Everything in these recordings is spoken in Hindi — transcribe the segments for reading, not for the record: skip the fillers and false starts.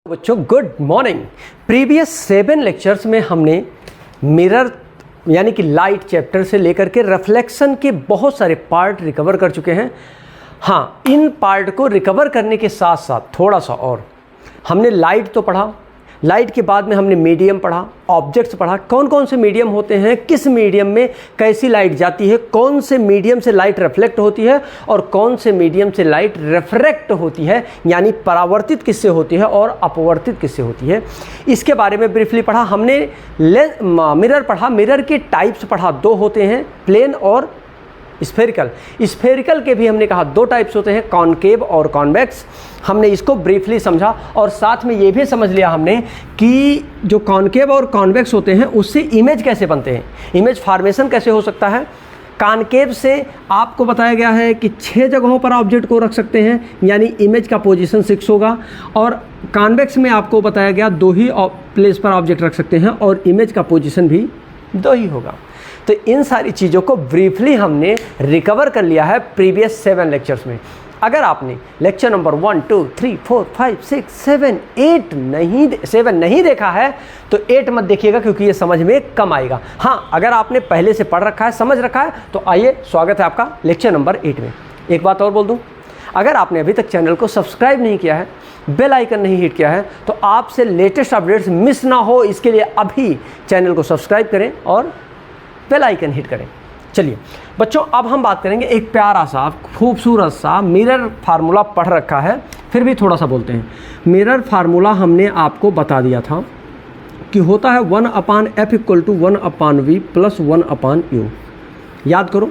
बच्चों गुड मॉर्निंग। प्रीवियस 7 लेक्चर्स में हमने मिरर यानी कि लाइट चैप्टर से लेकर के रिफ्लेक्शन के बहुत सारे पार्ट रिकवर कर चुके हैं। हाँ, इन पार्ट को रिकवर करने के साथ साथ थोड़ा सा और हमने लाइट तो पढ़ा, लाइट के बाद में हमने मीडियम पढ़ा, ऑब्जेक्ट्स पढ़ा, कौन कौन से मीडियम होते हैं, किस मीडियम में कैसी लाइट जाती है, कौन से मीडियम से लाइट रिफ्लेक्ट होती है और कौन से मीडियम से लाइट रिफ्रैक्ट होती है, यानी परावर्तित किससे होती है और अपवर्तित किससे होती है, इसके बारे में ब्रीफली पढ़ा। हमने मिरर पढ़ा, मिरर के टाइप्स पढ़ा, 2 होते हैं, प्लेन और स्फेरिकल। स्फेरिकल के भी हमने कहा 2 टाइप्स होते हैं, कॉनकेव और कॉन्वेक्स। हमने इसको ब्रीफली समझा और साथ में ये भी समझ लिया हमने कि जो कॉनकेव और कॉन्वेक्स होते हैं उससे इमेज कैसे बनते हैं, इमेज फॉर्मेशन कैसे हो सकता है। कॉनकेव से आपको बताया गया है कि 6 जगहों पर ऑब्जेक्ट को रख सकते हैं, यानी इमेज का पोजीशन 6 होगा, और कॉन्वेक्स में आपको बताया गया 2 ही प्लेस पर ऑब्जेक्ट रख सकते हैं और इमेज का पोजीशन भी 2 ही होगा। तो इन सारी चीज़ों को ब्रीफली हमने रिकवर कर लिया है प्रीवियस 7 लेक्चर्स में। अगर आपने लेक्चर नंबर 1, 2, 3, 4, 5, 6, 7, 8 7 नहीं देखा है तो 8 मत देखिएगा, क्योंकि ये समझ में कम आएगा। हाँ, अगर आपने पहले से पढ़ रखा है, समझ रखा है, तो आइए स्वागत है आपका लेक्चर नंबर 8 में। एक बात और बोल दूँ, अगर आपने अभी तक चैनल को सब्सक्राइब नहीं किया है, बेल आइकन नहीं हिट किया है, तो आपसे लेटेस्ट अपडेट्स मिस ना हो, इसके लिए अभी चैनल को सब्सक्राइब करें और बेल आइकन हिट करें। चलिए बच्चों, अब हम बात करेंगे एक प्यारा सा खूबसूरत सा मिरर फार्मूला पढ़ रखा है, फिर भी थोड़ा सा बोलते हैं। मिरर फार्मूला हमने आपको बता दिया था कि होता है 1/f = 1/v + 1/u। याद करो,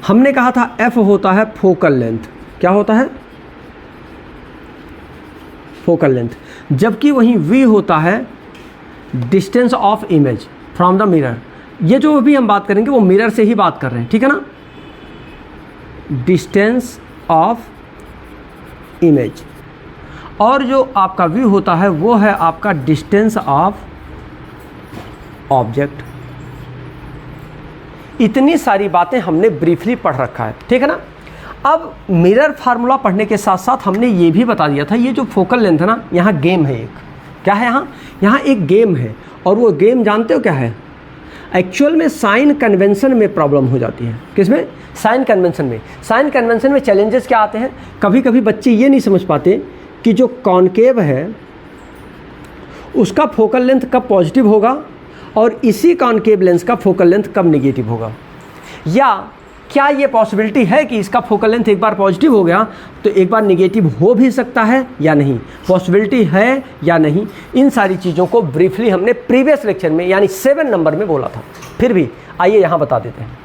हमने कहा था f होता है फोकल लेंथ। क्या होता है? Focal length. जबकि वहीं v होता है distance of image from the mirror. ये जो अभी हम बात करेंगे वो मिरर से ही बात कर रहे हैं, ठीक है ना। डिस्टेंस ऑफ इमेज, और जो आपका व्यू होता है वो है आपका डिस्टेंस ऑफ ऑब्जेक्ट। इतनी सारी बातें हमने ब्रीफली पढ़ रखा है, ठीक है ना। अब मिरर फार्मूला पढ़ने के साथ साथ हमने ये भी बता दिया था, ये जो फोकल लेंथ है ना, यहाँ गेम है एक। क्या है यहाँ एक गेम है, और वो गेम जानते हो क्या है? एक्चुअल में साइन कन्वेंशन में प्रॉब्लम हो जाती है। किसमें? साइन कन्वेंशन में। साइन कन्वेंशन में चैलेंजेस क्या आते हैं? कभी कभी बच्चे ये नहीं समझ पाते कि जो कॉनकेव है उसका फोकल लेंथ कब पॉजिटिव होगा और इसी कॉनकेव लेंस का फोकल लेंथ कब नेगेटिव होगा, या क्या ये पॉसिबिलिटी है कि इसका फोकल लेंथ एक बार पॉजिटिव हो गया तो एक बार नेगेटिव हो भी सकता है या नहीं, पॉसिबिलिटी है या नहीं। इन सारी चीज़ों को ब्रीफली हमने प्रीवियस लेक्चर में यानी 7 नंबर में बोला था, फिर भी आइए यहाँ बता देते हैं।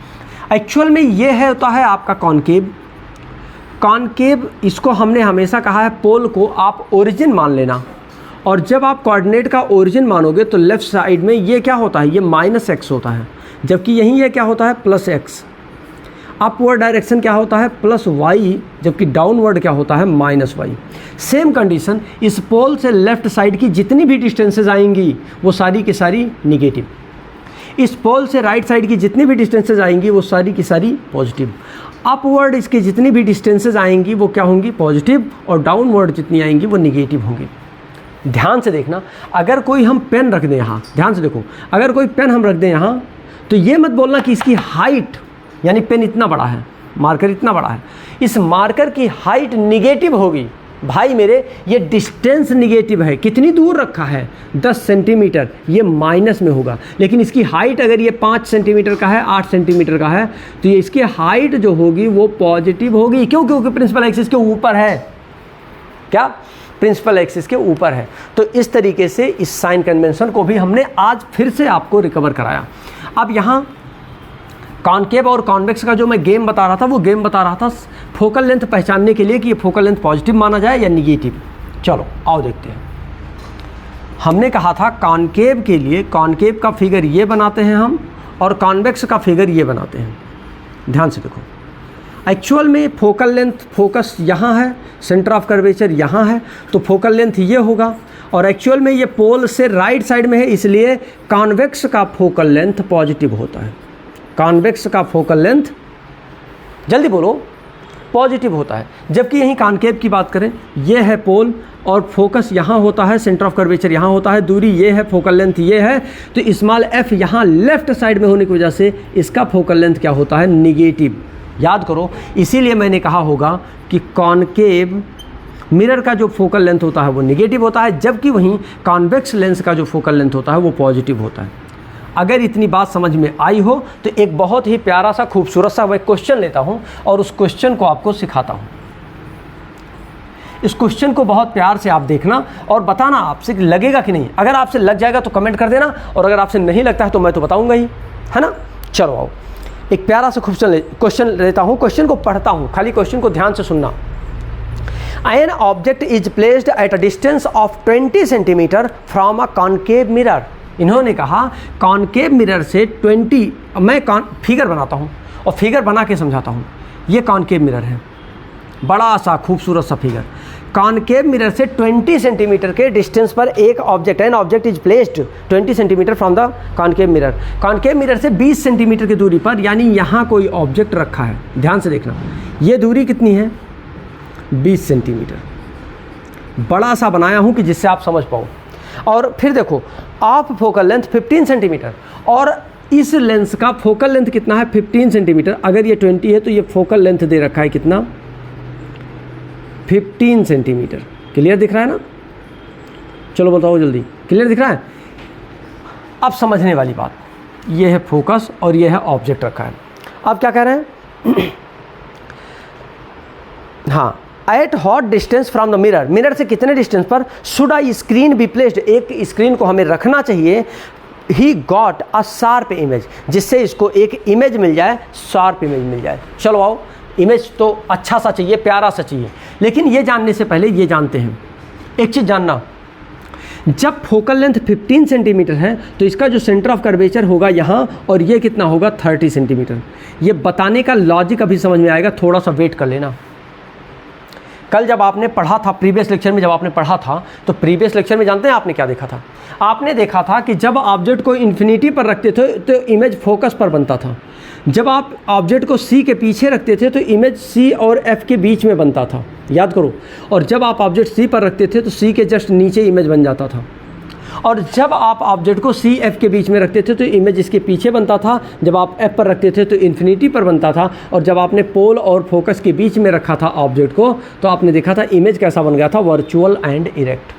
एक्चुअल में ये है होता है आपका कॉनकेव। कॉनकेव, इसको हमने हमेशा कहा है पोल को आप ओरिजिन मान लेना, और जब आप कोऑर्डिनेट का ओरिजिन मानोगे तो लेफ्ट साइड में ये क्या होता है, ये -x होता है, जबकि यहीं ये क्या होता है +x। अपवर्ड डायरेक्शन क्या होता है +y, जबकि डाउनवर्ड क्या होता है -y। सेम कंडीशन, इस पोल से लेफ्ट साइड की जितनी भी डिस्टेंसेज आएंगी वो सारी की सारी निगेटिव, इस पोल से राइट साइड की जितनी भी डिस्टेंसेज आएंगी वो सारी की सारी पॉजिटिव। अपवर्ड इसकी जितनी भी डिस्टेंसेज आएंगी वो क्या होंगी, पॉजिटिव, और डाउनवर्ड जितनी आएंगी वो निगेटिव होंगी। ध्यान से देखना, अगर कोई हम पेन रख दें यहाँ, ध्यान से देखो, अगर कोई पेन हम रख दें यहाँ, तो ये मत बोलना कि इसकी हाइट, यानी पेन इतना बड़ा है, मार्कर इतना बड़ा है, इस मार्कर की हाइट निगेटिव होगी। भाई मेरे, ये डिस्टेंस निगेटिव है, कितनी दूर रखा है 10 सेंटीमीटर, ये माइनस में होगा। लेकिन इसकी हाइट अगर ये 5 सेंटीमीटर का है, 8 सेंटीमीटर का है, तो ये इसकी हाइट जो होगी वो पॉजिटिव होगी। क्यों? क्योंकि प्रिंसिपल एक्सिस के ऊपर है। क्या? प्रिंसिपल एक्सिस के ऊपर है। तो इस तरीके से इस साइन कन्वेंशन को भी हमने आज फिर से आपको रिकवर कराया। अब यहाँ कॉनकेव और कॉन्वेक्स का जो मैं गेम बता रहा था, वो गेम बता रहा था फोकल लेंथ पहचानने के लिए कि ये फोकल लेंथ पॉजिटिव माना जाए या निगेटिव। चलो आओ देखते हैं। हमने कहा था कॉनकेव के लिए कॉनकेव का फिगर ये बनाते हैं हम, और कॉन्वेक्स का फिगर ये बनाते हैं। ध्यान से देखो, एक्चुअल में फोकल लेंथ, फोकस यहाँ है, सेंटर ऑफ कर्वेचर यहाँ है, तो फोकल लेंथ ये होगा, और एक्चुअल में ये पोल से राइट साइड में है, इसलिए कॉन्वेक्स का फोकल लेंथ पॉजिटिव होता है। कॉन्वेक्स का फोकल लेंथ, जल्दी बोलो, पॉजिटिव होता है। जबकि यहीं कॉनकेव की बात करें, ये है पोल और फोकस यहाँ होता है, सेंटर ऑफ कर्वेचर यहाँ होता है, दूरी ये है, फोकल लेंथ ये है, तो स्मॉल एफ यहाँ लेफ्ट साइड में होने की वजह से इसका फोकल लेंथ क्या होता है, निगेटिव। याद करो, इसीलिए मैंने कहा होगा कि कॉनकेव मिरर का जो फोकल लेंथ होता है वो निगेटिव होता है, जबकि वहीं कॉन्वेक्स लेंस का जो फोकल लेंथ होता है वो पॉजिटिव होता है। अगर इतनी बात समझ में आई हो तो एक बहुत ही प्यारा सा खूबसूरत सा मैं क्वेश्चन लेता हूं और उस क्वेश्चन को आपको सिखाता हूं। इस क्वेश्चन को बहुत प्यार से आप देखना और बताना आपसे लगेगा कि नहीं। अगर आपसे लग जाएगा तो कमेंट कर देना, और अगर आपसे नहीं लगता है तो मैं तो बताऊंगा ही, है ना। चलो आओ, एक प्यारा सा क्वेश्चन लेता हूँ, क्वेश्चन को पढ़ता हूँ, खाली क्वेश्चन को ध्यान से सुनना। An object is placed at a distance of 20 centimetre from a concave mirror। इन्होंने कहा कॉनकेव मिरर से 20, मैं फिगर बनाता हूँ और फिगर बना के समझाता हूँ। ये कॉनकेव मिरर है, बड़ा सा खूबसूरत सा फिगर। कॉनकेव मिरर से 20 सेंटीमीटर के डिस्टेंस पर एक ऑब्जेक्ट है, an object is placed 20 centimetre from the concave mirror. Concave mirror से 20 सेंटीमीटर की दूरी पर, यानी यहाँ कोई ऑब्जेक्ट रखा है। ध्यान से देखना, ये दूरी कितनी है, 20 सेंटीमीटर। बड़ा सा बनाया हूँ कि जिससे आप समझ पाओ। और फिर देखो, ऑफ फोकल लेंथ 15 सेंटीमीटर, और इस लेंस का फोकल लेंथ कितना है, 15 सेंटीमीटर। अगर ये 20 है तो ये फोकल लेंथ दे रखा है कितना, 15 सेंटीमीटर। क्लियर दिख रहा है ना? चलो बताओ जल्दी, क्लियर दिख रहा है? अब समझने वाली बात, ये है फोकस और ये है ऑब्जेक्ट रखा है। अब क्या कह रहे हैं हाँ, at what distance from the mirror, mirror से कितने डिस्टेंस पर should I screen be placed, एक स्क्रीन को हमें रखना चाहिए। He got a sharp image, जिससे इसको एक इमेज मिल जाए, शार्प इमेज मिल जाए। चलो आओ, इमेज तो अच्छा सा चाहिए, प्यारा सा चाहिए, लेकिन ये जानने से पहले ये जानते हैं एक चीज़ जानना। जब फोकल लेंथ 15 सेंटीमीटर है तो इसका जो सेंटर ऑफ कर्वेचर होगा यहाँ, और ये कितना होगा, 30 सेंटीमीटर। ये बताने का लॉजिक अभी समझ में आएगा, थोड़ा सा वेट कर लेना। कल जब आपने पढ़ा था, प्रीवियस लेक्चर में जब आपने पढ़ा था, तो प्रीवियस लेक्चर में जानते हैं आपने क्या देखा था? आपने देखा था कि जब ऑब्जेक्ट को इन्फिनिटी पर रखते थे तो इमेज फोकस पर बनता था। जब आप ऑब्जेक्ट को सी के पीछे रखते थे तो इमेज सी और एफ के बीच में बनता था, याद करो। और जब आप ऑब्जेक्ट सी पर रखते थे तो सी के जस्ट नीचे इमेज बन जाता था। और जब आप ऑब्जेक्ट को सी एफ के बीच में रखते थे तो इमेज इसके पीछे बनता था। जब आप एफ पर रखते थे तो इन्फिनिटी पर बनता था। और जब आपने पोल और फोकस के बीच में रखा था ऑब्जेक्ट को, तो आपने देखा था इमेज कैसा बन गया था, वर्चुअल एंड इरेक्ट।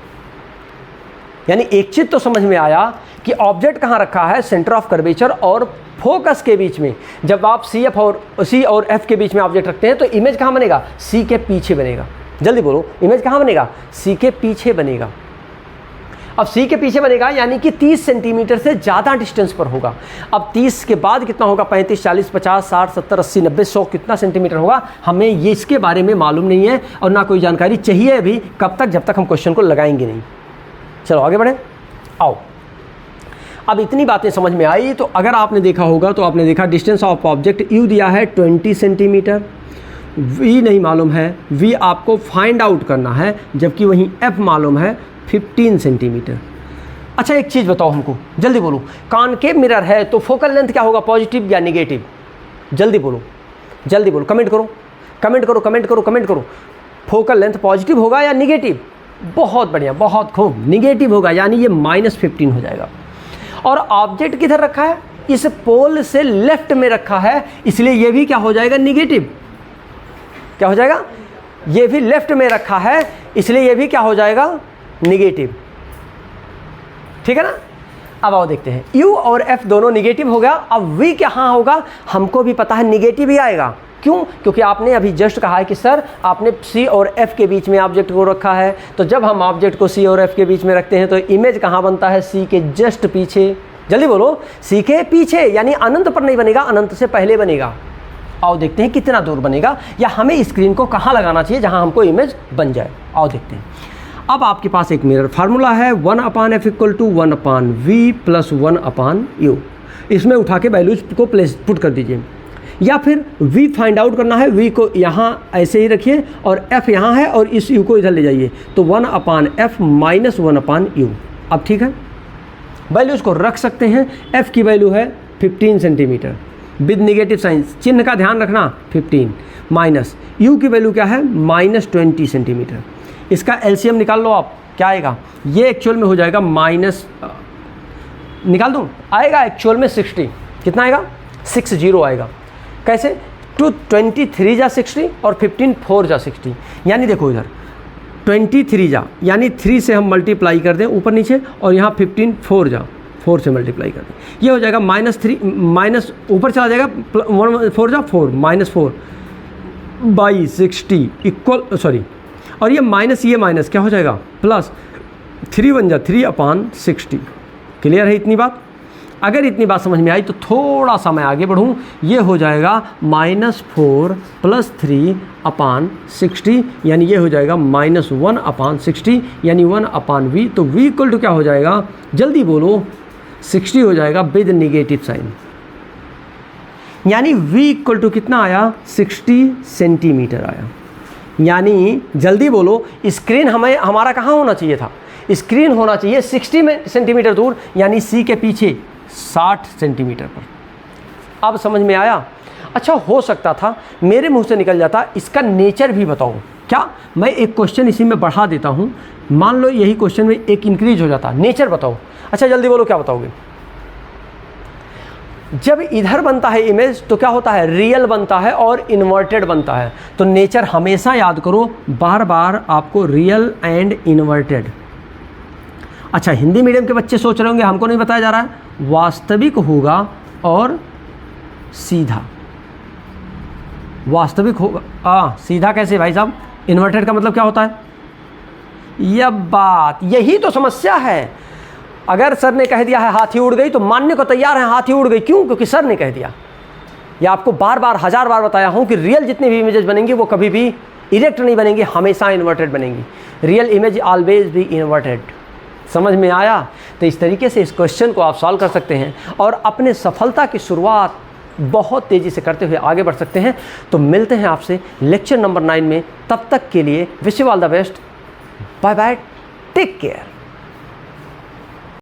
यानी एक चीज़ तो समझ में आया कि ऑब्जेक्ट कहाँ रखा है, सेंटर ऑफ कर्वेचर और फोकस के बीच में। जब आप सी और एफ के बीच में ऑब्जेक्ट रखते हैं तो इमेज कहाँ बनेगा, सी के पीछे बनेगा। जल्दी बोलो, इमेज कहाँ बनेगा, सी के पीछे बनेगा। अब सी के पीछे बनेगा यानी कि 30 सेंटीमीटर से ज़्यादा डिस्टेंस पर होगा। अब 30 के बाद कितना होगा, 35, 40, 50, 60, 70, 80, 90, 100 कितना सेंटीमीटर होगा, हमें ये इसके बारे में मालूम नहीं है और ना कोई जानकारी चाहिए अभी। कब तक, जब तक हम क्वेश्चन को लगाएंगे नहीं। चलो आगे बढ़े, आओ। अब इतनी बातें समझ में आई तो अगर आपने देखा होगा तो आपने देखा डिस्टेंस ऑफ ऑब्जेक्ट यू दिया है 20 सेंटीमीटर, वी नहीं मालूम है, वी आपको फाइंड आउट करना है, जबकि वहीं एफ मालूम है 15 सेंटीमीटर। अच्छा एक चीज़ बताओ हमको, जल्दी बोलो, कॉनकेव मिरर है तो फोकल लेंथ क्या होगा, पॉजिटिव या निगेटिव? जल्दी बोलो, जल्दी बोलो, कमेंट करो, कमेंट करो, कमेंट करो, कमेंट करो। फोकल लेंथ पॉजिटिव होगा या निगेटिव? बहुत बढ़िया, बहुत खूब, निगेटिव होगा, यानी ये -15 हो जाएगा। और ऑब्जेक्ट किधर रखा है, इस पोल से लेफ्ट में रखा है, इसलिए ये भी क्या हो जाएगा, निगेटिव। क्या हो जाएगा, ये भी लेफ्ट में रखा है, इसलिए ये भी क्या हो जाएगा, निगेटिव। ठीक है ना? अब आओ देखते हैं, U और F दोनों निगेटिव हो गया। अब V कहाँ होगा, हमको भी पता है निगेटिव ही आएगा। क्यों? क्योंकि आपने अभी जस्ट कहा है कि सर आपने C और F के बीच में ऑब्जेक्ट को रखा है, तो जब हम ऑब्जेक्ट को C और F के बीच में रखते हैं तो इमेज कहाँ बनता है, C के जस्ट पीछे। जल्दी बोलो, C के पीछे, यानी अनंत पर नहीं बनेगा, अनंत से पहले बनेगा। आओ देखते हैं कितना दूर बनेगा, या हमें स्क्रीन को कहाँ लगाना चाहिए जहाँ हमको इमेज बन जाए। आओ देखते हैं। अब आपके पास एक मिरर फार्मूला है 1/f = 1/v + 1/u। इसमें उठा के वैल्यूज को पुट कर दीजिए, या फिर v फाइंड आउट करना है, v को यहाँ ऐसे ही रखिए और f यहाँ है और इस u को इधर ले जाइए, तो 1/f - 1/u। अब ठीक है, वैल्यूज को रख सकते हैं। f की वैल्यू है 15 सेंटीमीटर विद निगेटिव साइन, चिन्ह का ध्यान रखना, 15 माइनस u की वैल्यू क्या है, -20 सेंटीमीटर। इसका एलसीएम निकाल लो आप, क्या आएगा, ये एक्चुअल में हो जाएगा माइनस, निकाल दूँ, आएगा एक्चुअल में 60, कितना आएगा 60 आएगा। कैसे, 23 जा 60 और 15 4 जा 60, यानी देखो इधर 23 जा यानी 3 से हम मल्टीप्लाई कर दें ऊपर नीचे, और यहाँ 15 4 जा 4 से मल्टीप्लाई कर दें, ये हो जाएगा -3 माइनस ऊपर चला जाएगा 4 जा 4 -4 बाई 60 इक्वल, सॉरी, और ये माइनस क्या हो जाएगा प्लस 3 1 जा 3/60। क्लियर है इतनी बात? अगर इतनी बात समझ में आई तो थोड़ा सा मैं आगे बढ़ूँ, ये हो जाएगा -4 + 3/60, यानी ये हो जाएगा -1/60, यानी 1/v। तो v इक्वल टू क्या हो जाएगा, जल्दी बोलो, 60 हो जाएगा विद निगेटिव साइन, यानी v इक्वल टू कितना आया, 60 सेंटीमीटर आया। यानी जल्दी बोलो, स्क्रीन हमारा कहाँ होना चाहिए था, स्क्रीन होना चाहिए 60 सेंटीमीटर दूर, यानी c के पीछे 60 सेंटीमीटर पर। अब समझ में आया? अच्छा, हो सकता था मेरे मुंह से निकल जाता इसका नेचर भी बताओ क्या, मैं एक क्वेश्चन इसी में बढ़ा देता हूँ, मान लो यही क्वेश्चन में एक इंक्रीज हो जाता, नेचर बताओ। अच्छा जल्दी बोलो, क्या बताओगे? जब इधर बनता है इमेज तो क्या होता है, रियल बनता है और इन्वर्टेड बनता है। तो नेचर हमेशा याद करो, बार बार आपको रियल एंड इन्वर्टेड। अच्छा, हिंदी मीडियम के बच्चे सोच रहे होंगे हमको नहीं बताया जा रहा है, वास्तविक होगा और सीधा, वास्तविक होगा सीधा कैसे भाई साहब, इन्वर्टेड का मतलब क्या होता है, यह बात, यही तो समस्या है। अगर सर ने कह दिया है हाथी उड़ गई तो मानने को तैयार है हाथी उड़ गई, क्यों? क्योंकि सर ने कह दिया। या आपको बार बार 1000 बार बताया हूं कि रियल जितनी भी इमेजेस बनेंगी वो कभी भी इरेक्ट नहीं बनेंगी, हमेशा इन्वर्टेड बनेंगी। Real image always be inverted. समझ में आया? तो इस तरीके से इस क्वेश्चन को आप सॉल्व कर सकते हैं और अपने सफलता की शुरुआत बहुत तेज़ी से करते हुए आगे बढ़ सकते हैं। तो मिलते हैं आपसे लेक्चर नंबर 9 में, तब तक के लिए wish you all the best, bye bye, take care.